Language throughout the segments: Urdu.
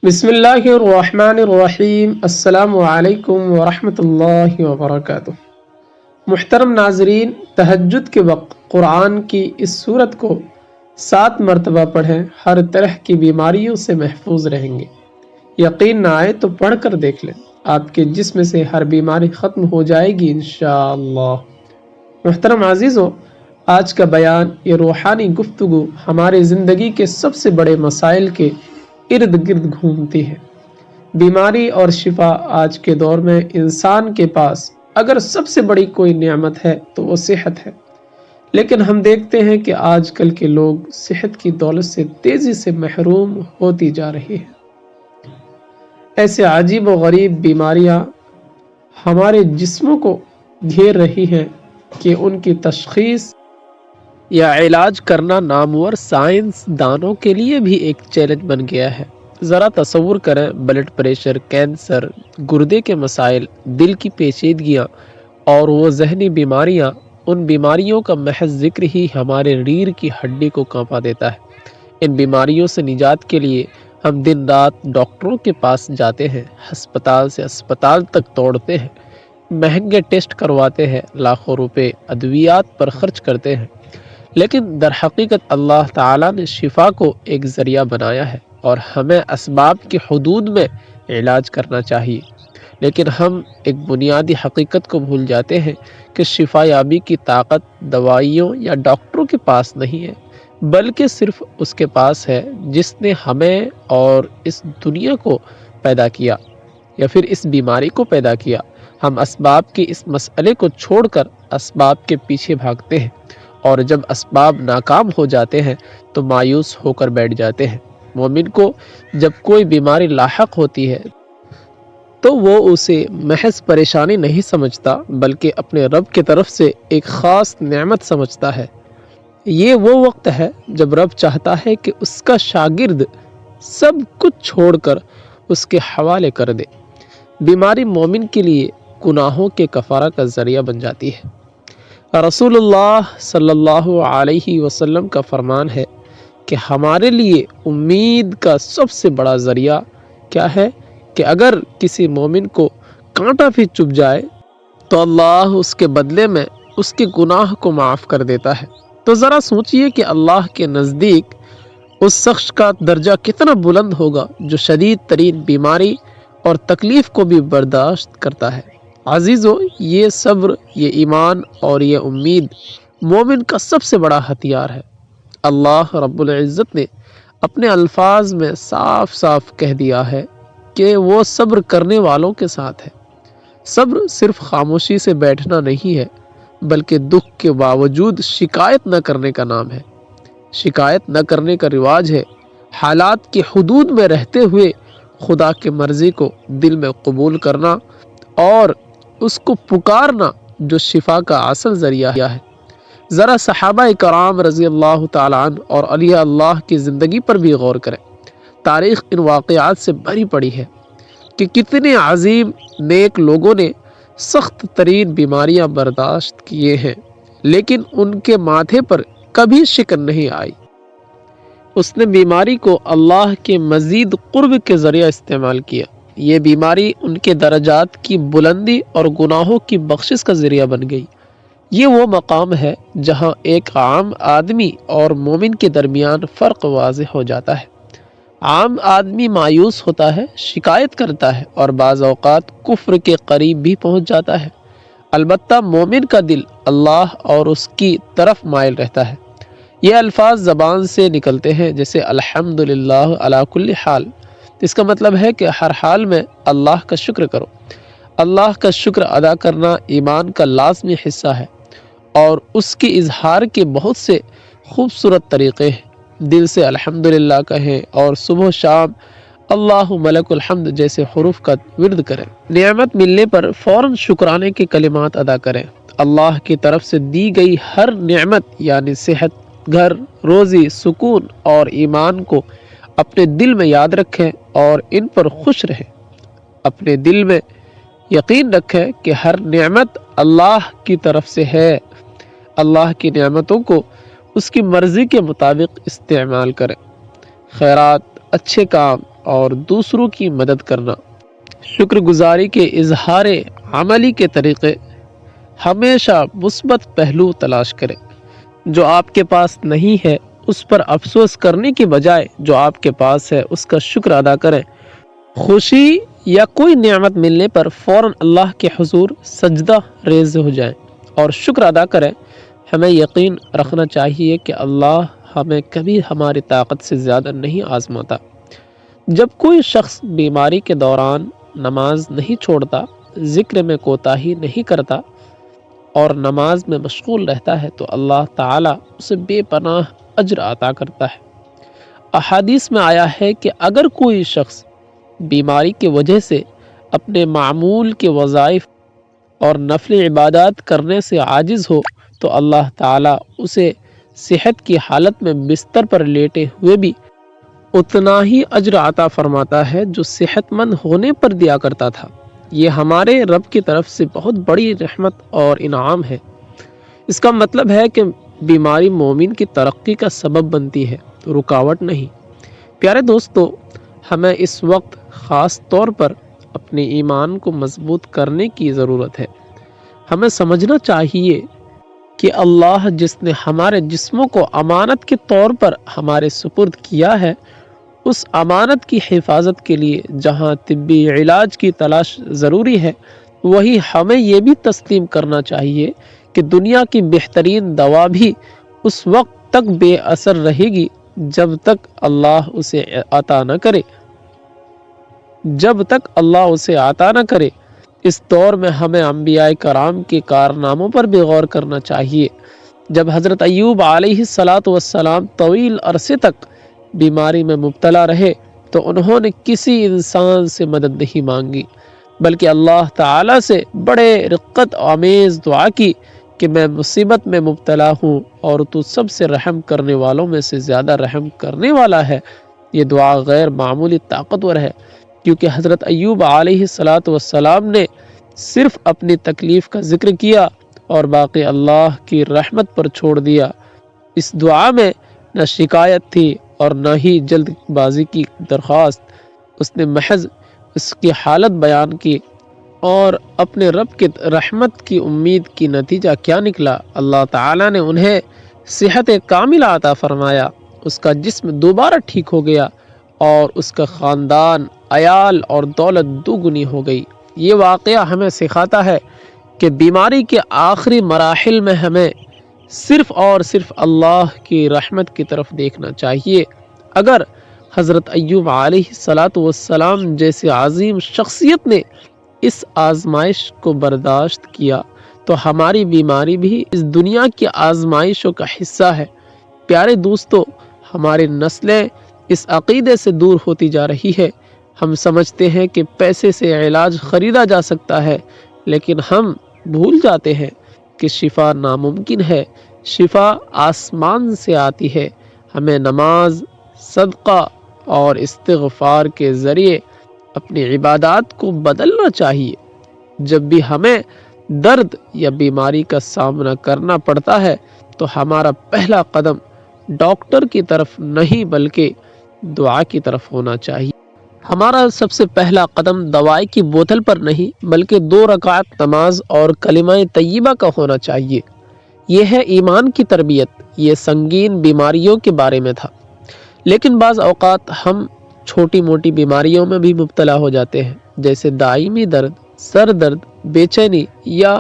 بسم اللہ الرحمن الرحیم۔ السلام علیکم ورحمۃ اللہ وبرکاتہ۔ محترم ناظرین، تہجد کے وقت قرآن کی اس سورت کو 7 مرتبہ پڑھیں، ہر طرح کی بیماریوں سے محفوظ رہیں گے۔ یقین نہ آئے تو پڑھ کر دیکھ لیں، آپ کے جسم سے ہر بیماری ختم ہو جائے گی انشاءاللہ۔ محترم عزیزو، آج کا بیان، یہ روحانی گفتگو ہمارے زندگی کے سب سے بڑے مسائل کے ارد گرد گھومتی ہے۔ بیماری اور شفا آج کے دور میں انسان کے پاس اگر سب سے بڑی کوئی نعمت ہے تو وہ صحت ہے، لیکن ہم دیکھتے ہیں کہ آج کل کے لوگ صحت کی دولت سے تیزی سے محروم ہوتی جا رہی ہیں۔ ایسے عجیب و غریب بیماریاں ہمارے جسموں کو گھیر رہی ہیں کہ ان کی تشخیص یا علاج کرنا نامور سائنس دانوں کے لیے بھی ایک چیلنج بن گیا ہے۔ ذرا تصور کریں، بلڈ پریشر، کینسر، گردے کے مسائل، دل کی پیچیدگیاں اور وہ ذہنی بیماریاں، ان بیماریوں کا محض ذکر ہی ہمارے ریڑھ کی ہڈی کو کانپا دیتا ہے۔ ان بیماریوں سے نجات کے لیے ہم دن رات ڈاکٹروں کے پاس جاتے ہیں، ہسپتال سے اسپتال تک دوڑتے ہیں، مہنگے ٹیسٹ کرواتے ہیں، لاکھوں روپے ادویات پر خرچ کرتے ہیں، لیکن در حقیقت اللہ تعالیٰ نے شفا کو ایک ذریعہ بنایا ہے اور ہمیں اسباب کی حدود میں علاج کرنا چاہیے۔ لیکن ہم ایک بنیادی حقیقت کو بھول جاتے ہیں کہ شفا یابی کی طاقت دوائیوں یا ڈاکٹروں کے پاس نہیں ہے، بلکہ صرف اس کے پاس ہے جس نے ہمیں اور اس دنیا کو پیدا کیا یا پھر اس بیماری کو پیدا کیا۔ ہم اسباب کے اس مسئلے کو چھوڑ کر اسباب کے پیچھے بھاگتے ہیں، اور جب اسباب ناکام ہو جاتے ہیں تو مایوس ہو کر بیٹھ جاتے ہیں۔ مومن کو جب کوئی بیماری لاحق ہوتی ہے تو وہ اسے محض پریشانی نہیں سمجھتا، بلکہ اپنے رب کی طرف سے ایک خاص نعمت سمجھتا ہے۔ یہ وہ وقت ہے جب رب چاہتا ہے کہ اس کا شاگرد سب کچھ چھوڑ کر اس کے حوالے کر دے۔ بیماری مومن کے لیے گناہوں کے کفارہ کا ذریعہ بن جاتی ہے۔ رسول اللہ صلی اللہ علیہ وسلم کا فرمان ہے کہ ہمارے لیے امید کا سب سے بڑا ذریعہ کیا ہے کہ اگر کسی مومن کو کانٹا بھی چبھ جائے تو اللہ اس کے بدلے میں اس کے گناہ کو معاف کر دیتا ہے۔ تو ذرا سوچئے کہ اللہ کے نزدیک اس شخص کا درجہ کتنا بلند ہوگا جو شدید ترین بیماری اور تکلیف کو بھی برداشت کرتا ہے۔ عزیزو، یہ صبر، یہ ایمان اور یہ امید مومن کا سب سے بڑا ہتھیار ہے۔ اللہ رب العزت نے اپنے الفاظ میں صاف صاف کہہ دیا ہے کہ وہ صبر کرنے والوں کے ساتھ ہے۔ صبر صرف خاموشی سے بیٹھنا نہیں ہے، بلکہ دکھ کے باوجود شکایت نہ کرنے کا نام ہے۔ شکایت نہ کرنے کا رواج ہے حالات کی حدود میں رہتے ہوئے خدا کی مرضی کو دل میں قبول کرنا اور اس کو پکارنا، جو شفا کا اصل ذریعہ ہے۔ ذرا صحابہ کرام رضی اللہ تعالیٰ عنہ اور اولیاء اللہ کی زندگی پر بھی غور کریں۔ تاریخ ان واقعات سے بھری پڑی ہے کہ کتنے عظیم نیک لوگوں نے سخت ترین بیماریاں برداشت کیے ہیں، لیکن ان کے ماتھے پر کبھی شکن نہیں آئی۔ اس نے بیماری کو اللہ کے مزید قرب کے ذریعہ استعمال کیا۔ یہ بیماری ان کے درجات کی بلندی اور گناہوں کی بخشش کا ذریعہ بن گئی۔ یہ وہ مقام ہے جہاں ایک عام آدمی اور مومن کے درمیان فرق واضح ہو جاتا ہے۔ عام آدمی مایوس ہوتا ہے، شکایت کرتا ہے اور بعض اوقات کفر کے قریب بھی پہنچ جاتا ہے، البتہ مومن کا دل اللہ اور اس کی طرف مائل رہتا ہے۔ یہ الفاظ زبان سے نکلتے ہیں جیسے الحمدللہ علی کل حال۔ اس کا مطلب ہے کہ ہر حال میں اللہ کا شکر کرو۔ اللہ کا شکر ادا کرنا ایمان کا لازمی حصہ ہے، اور اس کے اظہار کے بہت سے خوبصورت طریقے ہیں۔ دل سے الحمدللہ کہیں اور صبح و شام اللہ ملک الحمد جیسے حروف کا ورد کریں۔ نعمت ملنے پر فوراً شکرانے کے کلمات ادا کریں۔ اللہ کی طرف سے دی گئی ہر نعمت یعنی صحت، گھر، روزی، سکون اور ایمان کو اپنے دل میں یاد رکھیں اور ان پر خوش رہیں۔ اپنے دل میں یقین رکھیں کہ ہر نعمت اللہ کی طرف سے ہے۔ اللہ کی نعمتوں کو اس کی مرضی کے مطابق استعمال کریں۔ خیرات، اچھے کام، اور دوسروں کی مدد کرنا۔ شکر گزاری کے اظہار عملی کے طریقے: ہمیشہ مثبت پہلو تلاش کریں۔ جو آپ کے پاس نہیں ہے اس پر افسوس کرنے کی بجائے جو آپ کے پاس ہے اس کا شکر ادا کریں۔ خوشی یا کوئی نعمت ملنے پر فوراً اللہ کے حضور سجدہ ریز ہو جائیں اور شکر ادا کریں۔ ہمیں یقین رکھنا چاہیے کہ اللہ ہمیں کبھی ہماری طاقت سے زیادہ نہیں آزماتا۔ جب کوئی شخص بیماری کے دوران نماز نہیں چھوڑتا، ذکر میں کوتاہی نہیں کرتا اور نماز میں مشغول رہتا ہے تو اللہ تعالیٰ اسے بے پناہ اجر عطا کرتا ہے۔ احادیث میں آیا ہے کہ اگر کوئی شخص بیماری کی وجہ سے اپنے معمول کے وظائف اور نفل عبادات کرنے سے عاجز ہو تو اللہ تعالیٰ اسے صحت کی حالت میں بستر پر لیٹے ہوئے بھی اتنا ہی اجر عطا فرماتا ہے جو صحت مند ہونے پر دیا کرتا تھا۔ یہ ہمارے رب کی طرف سے بہت بڑی رحمت اور انعام ہے۔ اس کا مطلب ہے کہ بیماری مومن کی ترقی کا سبب بنتی ہے، رکاوٹ نہیں۔ پیارے دوستو، ہمیں اس وقت خاص طور پر اپنے ایمان کو مضبوط کرنے کی ضرورت ہے۔ ہمیں سمجھنا چاہیے کہ اللہ جس نے ہمارے جسموں کو امانت کے طور پر ہمارے سپرد کیا ہے، اس امانت کی حفاظت کے لیے جہاں طبی علاج کی تلاش ضروری ہے، وہی ہمیں یہ بھی تسلیم کرنا چاہیے کہ دنیا کی بہترین دوا بھی اس وقت تک بے اثر رہے گی جب تک اللہ اسے عطا نہ کرے۔ اس دور میں ہمیں انبیاء کرام کے کارناموں پر بھی غور کرنا چاہیے۔ جب حضرت ایوب علیہ السلام طویل عرصے تک بیماری میں مبتلا رہے تو انہوں نے کسی انسان سے مدد نہیں مانگی بلکہ اللہ تعالیٰ سے بڑے رقت آمیز دعا کی کہ میں مصیبت میں مبتلا ہوں اور تو سب سے رحم کرنے والوں میں سے زیادہ رحم کرنے والا ہے۔ یہ دعا غیر معمولی طاقتور ہے کیونکہ حضرت ایوب علیہ السلام نے صرف اپنی تکلیف کا ذکر کیا اور باقی اللہ کی رحمت پر چھوڑ دیا۔ اس دعا میں نہ شکایت تھی اور نہ ہی جلد بازی کی درخواست، اس نے محض اس کی حالت بیان کی اور اپنے رب کی رحمت کی امید کی۔ نتیجہ کیا نکلا؟ اللہ تعالیٰ نے انہیں صحت کاملہ عطا فرمایا، اس کا جسم دوبارہ ٹھیک ہو گیا اور اس کا خاندان، عیال اور دولت دوگنی ہو گئی۔ یہ واقعہ ہمیں سکھاتا ہے کہ بیماری کے آخری مراحل میں ہمیں صرف اور صرف اللہ کی رحمت کی طرف دیکھنا چاہیے۔ اگر حضرت ایوب علیہ السلام جیسے عظیم شخصیت نے اس آزمائش کو برداشت کیا تو ہماری بیماری بھی اس دنیا کی آزمائشوں کا حصہ ہے۔ پیارے دوستو، ہماری نسلیں اس عقیدے سے دور ہوتی جا رہی ہے۔ ہم سمجھتے ہیں کہ پیسے سے علاج خریدا جا سکتا ہے، لیکن ہم بھول جاتے ہیں کہ شفا ناممکن ہے، شفا آسمان سے آتی ہے۔ ہمیں نماز، صدقہ اور استغفار کے ذریعے اپنی عبادات کو بدلنا چاہیے۔ جب بھی ہمیں درد یا بیماری کا سامنا کرنا پڑتا ہے تو ہمارا پہلا قدم ڈاکٹر کی طرف نہیں بلکہ دعا کی طرف ہونا چاہیے۔ ہمارا سب سے پہلا قدم دوائی کی بوتل پر نہیں بلکہ 2 رکعت نماز اور کلمہ طیبہ کا ہونا چاہیے۔ یہ ہے ایمان کی تربیت۔ یہ سنگین بیماریوں کے بارے میں تھا، لیکن بعض اوقات ہم چھوٹی موٹی بیماریوں میں بھی مبتلا ہو جاتے ہیں، جیسے دائمی درد، سر درد، بے چینی یا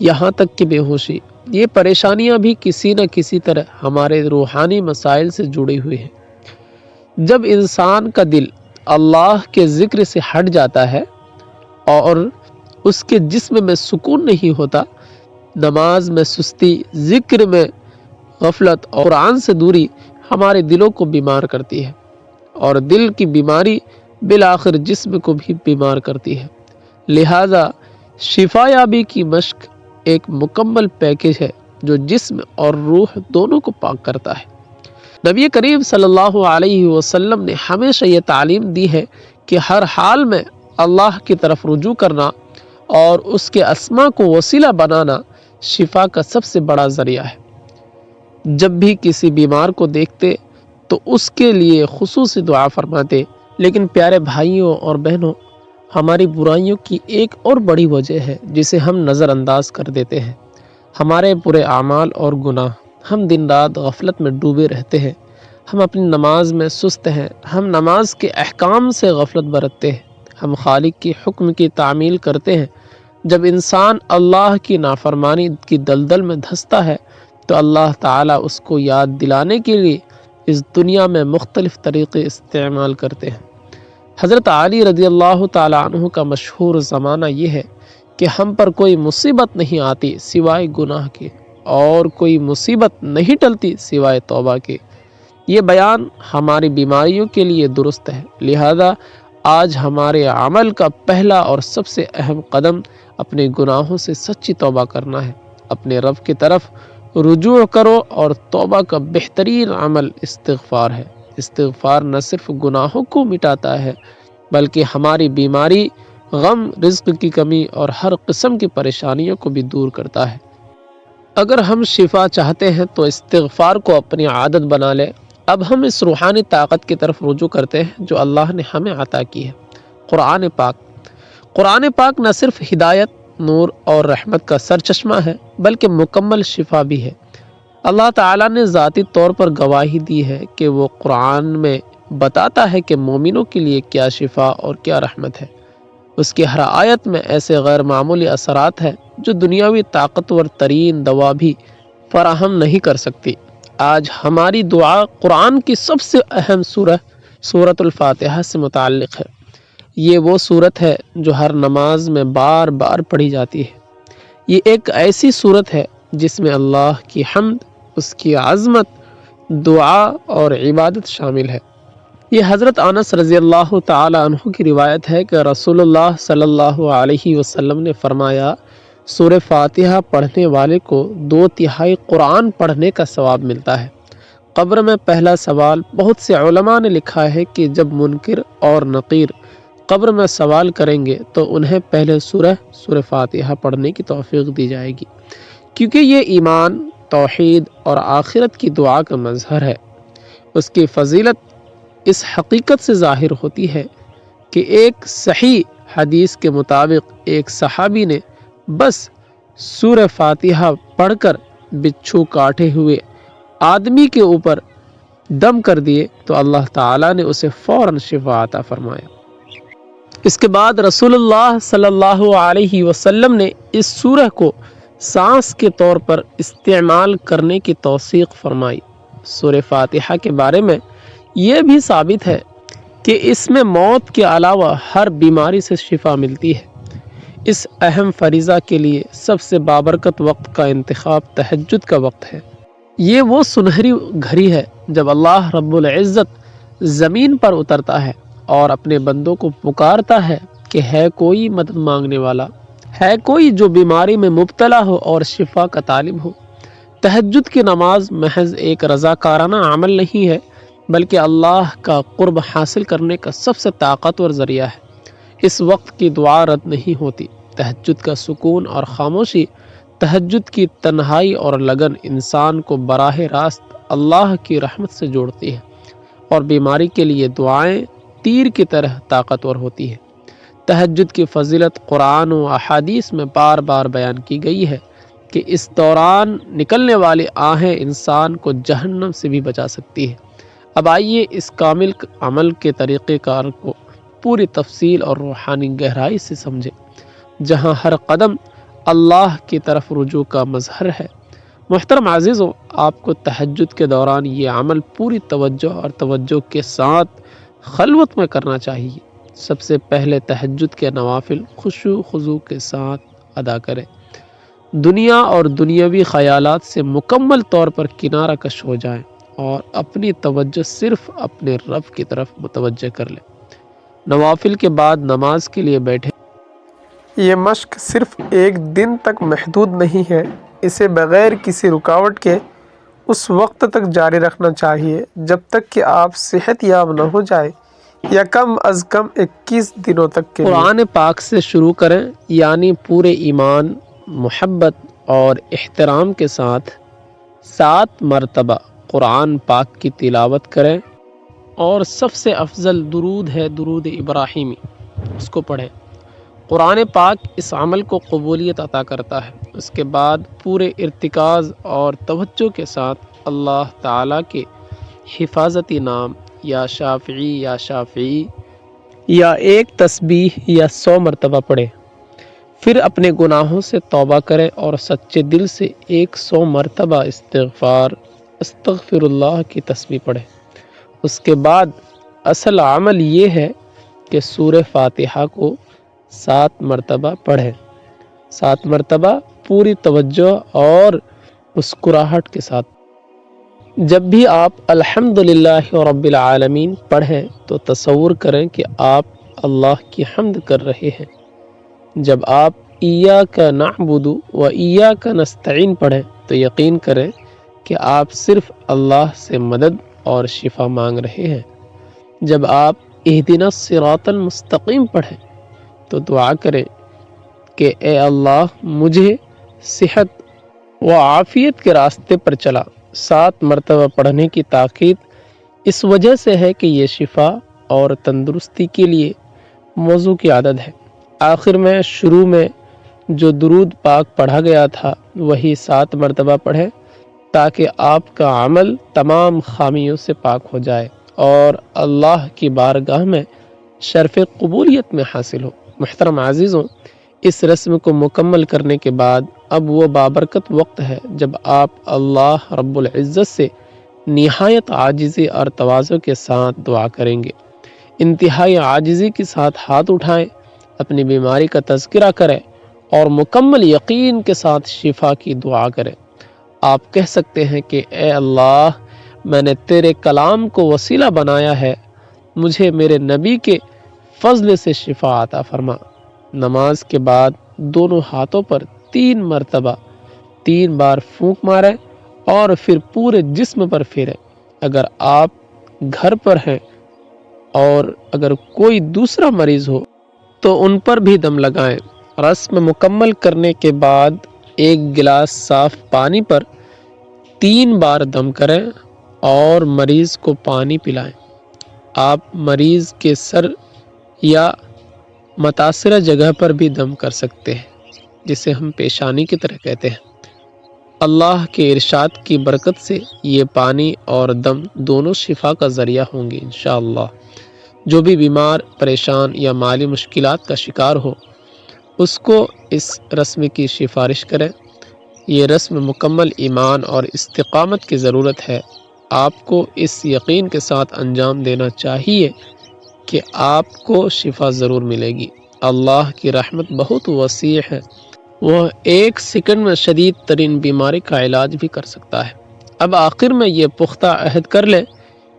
یہاں تک کہ بے ہوشی۔ یہ پریشانیاں بھی کسی نہ کسی طرح ہمارے روحانی مسائل سے جڑی ہوئی ہیں۔ جب انسان کا دل اللہ کے ذکر سے ہٹ جاتا ہے اور اس کے جسم میں سکون نہیں ہوتا، نماز میں سستی، ذکر میں غفلت اور قرآن سے دوری ہمارے دلوں کو بیمار کرتی ہے، اور دل کی بیماری بالآخر جسم کو بھی بیمار کرتی ہے۔ لہذا شفا یابی کی مشق ایک مکمل پیکج ہے جو جسم اور روح دونوں کو پاک کرتا ہے۔ نبی کریم صلی اللہ علیہ وسلم نے ہمیشہ یہ تعلیم دی ہے کہ ہر حال میں اللہ کی طرف رجوع کرنا اور اس کے اسماء کو وسیلہ بنانا شفا کا سب سے بڑا ذریعہ ہے۔ جب بھی کسی بیمار کو دیکھتے تو اس کے لیے خصوصی دعا فرماتے، لیکن پیارے بھائیوں اور بہنوں، ہماری برائیوں کی ایک اور بڑی وجہ ہے جسے ہم نظر انداز کر دیتے ہیں، ہمارے برے اعمال اور گناہ۔ ہم دن رات غفلت میں ڈوبے رہتے ہیں، ہم اپنی نماز میں سست ہیں، ہم نماز کے احکام سے غفلت برتتے ہیں، ہم خالق کی حکم کی تعمیل کرتے ہیں۔ جب انسان اللہ کی نافرمانی کی دلدل میں دھنستا ہے تو اللہ تعالیٰ اس کو یاد دلانے کے لیے اس دنیا میں مختلف طریقے استعمال کرتے ہیں۔ حضرت علی رضی اللہ تعالیٰ عنہ کا مشہور زمانہ یہ ہے کہ ہم پر کوئی مصیبت نہیں آتی سوائے گناہ کے، اور کوئی مصیبت نہیں ٹلتی سوائے توبہ کے۔ یہ بیان ہماری بیماریوں کے لیے درست ہے، لہذا آج ہمارے عمل کا پہلا اور سب سے اہم قدم اپنے گناہوں سے سچی توبہ کرنا ہے۔ اپنے رب کی طرف رجوع کرو، اور توبہ کا بہترین عمل استغفار ہے۔ استغفار نہ صرف گناہوں کو مٹاتا ہے بلکہ ہماری بیماری، غم، رزق کی کمی اور ہر قسم کی پریشانیوں کو بھی دور کرتا ہے۔ اگر ہم شفا چاہتے ہیں تو استغفار کو اپنی عادت بنا لیں۔ اب ہم اس روحانی طاقت کی طرف رجوع کرتے ہیں جو اللہ نے ہمیں عطا کی ہے، قرآن پاک۔ قرآن پاک نہ صرف ہدایت، نور اور رحمت کا سرچشمہ ہے بلکہ مکمل شفا بھی ہے۔ اللہ تعالیٰ نے ذاتی طور پر گواہی دی ہے کہ وہ قرآن میں بتاتا ہے کہ مومنوں کے لیے کیا شفا اور کیا رحمت ہے۔ اس کی ہر آیت میں ایسے غیر معمولی اثرات ہیں جو دنیاوی طاقتور ترین دوا بھی فراہم نہیں کر سکتی۔ آج ہماری دعا قرآن کی سب سے اہم سورۃ الفاتحہ سے متعلق ہے۔ یہ وہ سورت ہے جو ہر نماز میں بار بار پڑھی جاتی ہے۔ یہ ایک ایسی سورت ہے جس میں اللہ کی حمد، اس کی عظمت، دعا اور عبادت شامل ہے۔ یہ حضرت انس رضی اللہ تعالی عنہ کی روایت ہے کہ رسول اللہ صلی اللہ علیہ وسلم نے فرمایا، سورہ فاتحہ پڑھنے والے کو 2/3 قرآن پڑھنے کا ثواب ملتا ہے۔ قبر میں پہلا سوال، بہت سے علماء نے لکھا ہے کہ جب منکر اور نقیر قبر میں سوال کریں گے تو انہیں پہلے سورہ فاتحہ پڑھنے کی توفیق دی جائے گی، کیونکہ یہ ایمان، توحید اور آخرت کی دعا کا مظہر ہے۔ اس کی فضیلت اس حقیقت سے ظاہر ہوتی ہے کہ ایک صحیح حدیث کے مطابق ایک صحابی نے بس سورہ فاتحہ پڑھ کر بچھو کاٹے ہوئے آدمی کے اوپر دم کر دیے تو اللہ تعالیٰ نے اسے فوراً شفا عطا فرمایا۔ اس کے بعد رسول اللہ صلی اللہ علیہ وسلم نے اس سورہ کو سانس کے طور پر استعمال کرنے کی توثیق فرمائی۔ سورہ فاتحہ کے بارے میں یہ بھی ثابت ہے کہ اس میں موت کے علاوہ ہر بیماری سے شفا ملتی ہے۔ اس اہم فریضہ کے لیے سب سے بابرکت وقت کا انتخاب تہجد کا وقت ہے۔ یہ وہ سنہری گھڑی ہے جب اللہ رب العزت زمین پر اترتا ہے اور اپنے بندوں کو پکارتا ہے کہ ہے کوئی مدد مانگنے والا، ہے کوئی جو بیماری میں مبتلا ہو اور شفا کا طالب ہو۔ تہجد کی نماز محض ایک رضاکارانہ عمل نہیں ہے بلکہ اللہ کا قرب حاصل کرنے کا سب سے طاقتور ذریعہ ہے۔ اس وقت کی دعا رد نہیں ہوتی۔ تہجد کا سکون اور خاموشی، تہجد کی تنہائی اور لگن انسان کو براہ راست اللہ کی رحمت سے جوڑتی ہے، اور بیماری کے لیے دعائیں تیر کی طرح طاقتور ہوتی ہیں۔ تہجد کی فضیلت قرآن و احادیث میں بار بار بیان کی گئی ہے کہ اس دوران نکلنے والی آہیں انسان کو جہنم سے بھی بچا سکتی ہے۔ اب آئیے اس کامل عمل کے طریقہ کار کو پوری تفصیل اور روحانی گہرائی سے سمجھیں، جہاں ہر قدم اللہ کی طرف رجوع کا مظہر ہے۔ محترم عزیزو، آپ کو تہجد کے دوران یہ عمل پوری توجہ کے ساتھ خلوت میں کرنا چاہیے۔ سب سے پہلے تہجد کے نوافل خشوع و خضوع کے ساتھ ادا کریں۔ دنیا اور دنیاوی خیالات سے مکمل طور پر کنارہ کش ہو جائیں اور اپنی توجہ صرف اپنے رب کی طرف متوجہ کر لیں۔ نوافل کے بعد نماز کے لیے بیٹھیں۔ یہ مشق صرف ایک دن تک محدود نہیں ہے، اسے بغیر کسی رکاوٹ کے اس وقت تک جاری رکھنا چاہیے جب تک کہ آپ صحت یاب نہ ہو جائے، یا کم از کم 21 دنوں تک کے لیے۔ قرآن پاک سے شروع کریں، یعنی پورے ایمان، محبت اور احترام کے ساتھ 7 مرتبہ قرآن پاک کی تلاوت کریں اور سب سے افضل درود ہے درود ابراہیمی، اس کو پڑھیں۔ قرآن پاک اس عمل کو قبولیت عطا کرتا ہے۔ اس کے بعد پورے ارتکاز اور توجہ کے ساتھ اللہ تعالیٰ کے حفاظتی نام یا شافعی یا ایک تسبیح یا 100 مرتبہ پڑھے، پھر اپنے گناہوں سے توبہ کرے اور سچے دل سے 100 مرتبہ استغفر اللہ کی تسبیح پڑھے۔ اس کے بعد اصل عمل یہ ہے کہ سورہ فاتحہ کو 7 مرتبہ پڑھیں، 7 مرتبہ پوری توجہ اور مسکراہٹ کے ساتھ۔ جب بھی آپ الحمدللہ رب العالمین پڑھیں تو تصور کریں کہ آپ اللہ کی حمد کر رہے ہیں۔ جب آپ ایاک نعبد و ایاک نستعین پڑھیں تو یقین کریں کہ آپ صرف اللہ سے مدد اور شفا مانگ رہے ہیں۔ جب آپ اہدنا الصراط المستقیم پڑھیں تو دعا کریں کہ اے اللہ مجھے صحت و عافیت کے راستے پر چلا۔ 7 مرتبہ پڑھنے کی تاکید اس وجہ سے ہے کہ یہ شفا اور تندرستی کے لیے موضوع کی عدد ہے۔ آخر میں شروع میں جو درود پاک پڑھا گیا تھا وہی 7 مرتبہ پڑھیں تاکہ آپ کا عمل تمام خامیوں سے پاک ہو جائے اور اللہ کی بارگاہ میں شرف قبولیت میں حاصل ہو۔ محترم عزیزوں، اس رسم کو مکمل کرنے کے بعد اب وہ بابرکت وقت ہے جب آپ اللہ رب العزت سے نہایت عاجزی اور تواضع کے ساتھ دعا کریں گے۔ انتہائی عاجزی کے ساتھ ہاتھ اٹھائیں، اپنی بیماری کا تذکرہ کریں اور مکمل یقین کے ساتھ شفا کی دعا کریں۔ آپ کہہ سکتے ہیں کہ اے اللہ، میں نے تیرے کلام کو وسیلہ بنایا ہے، مجھے میرے نبی کے فضل سے شفا عطا فرما۔ نماز کے بعد دونوں ہاتھوں پر 3 مرتبہ 3 بار پھونک ماریں اور پھر پورے جسم پر پھیریں۔ اگر آپ گھر پر ہیں اور اگر کوئی دوسرا مریض ہو تو ان پر بھی دم لگائیں۔ رسم مکمل کرنے کے بعد 1 گلاس صاف پانی پر 3 بار دم کریں اور مریض کو پانی پلائیں۔ آپ مریض کے سر یا متاثرہ جگہ پر بھی دم کر سکتے ہیں، جسے ہم پیشانی کی طرح کہتے ہیں۔ اللہ کے ارشاد کی برکت سے یہ پانی اور دم دونوں شفا کا ذریعہ ہوں گے انشاءاللہ۔ جو بھی بیمار، پریشان یا مالی مشکلات کا شکار ہو اس کو اس رسم کی سفارش کریں۔ یہ رسم مکمل ایمان اور استقامت کی ضرورت ہے۔ آپ کو اس یقین کے ساتھ انجام دینا چاہیے کہ آپ کو شفا ضرور ملے گی۔ اللہ کی رحمت بہت وسیع ہے، وہ 1 سیکنڈ میں شدید ترین بیماری کا علاج بھی کر سکتا ہے۔ اب آخر میں یہ پختہ عہد کر لیں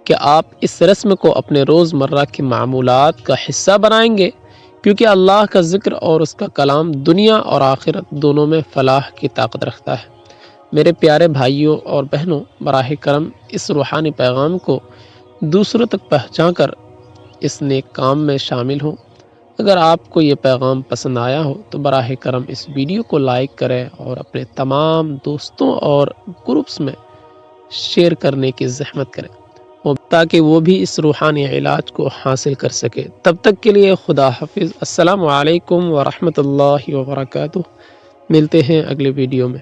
کہ آپ اس رسم کو اپنے روزمرہ کی معمولات کا حصہ بنائیں گے، کیونکہ اللہ کا ذکر اور اس کا کلام دنیا اور آخرت دونوں میں فلاح کی طاقت رکھتا ہے۔ میرے پیارے بھائیوں اور بہنوں، براہ کرم اس روحانی پیغام کو دوسروں تک پہنچا کر اس نیک کام میں شامل ہوں۔ اگر آپ کو یہ پیغام پسند آیا ہو تو براہ کرم اس ویڈیو کو لائک کریں اور اپنے تمام دوستوں اور گروپس میں شیئر کرنے کی زحمت کریں تاکہ وہ بھی اس روحانی علاج کو حاصل کر سکے۔ تب تک کے لیے خدا حافظ۔ السلام علیکم ورحمۃ اللہ وبرکاتہ۔ ملتے ہیں اگلے ویڈیو میں۔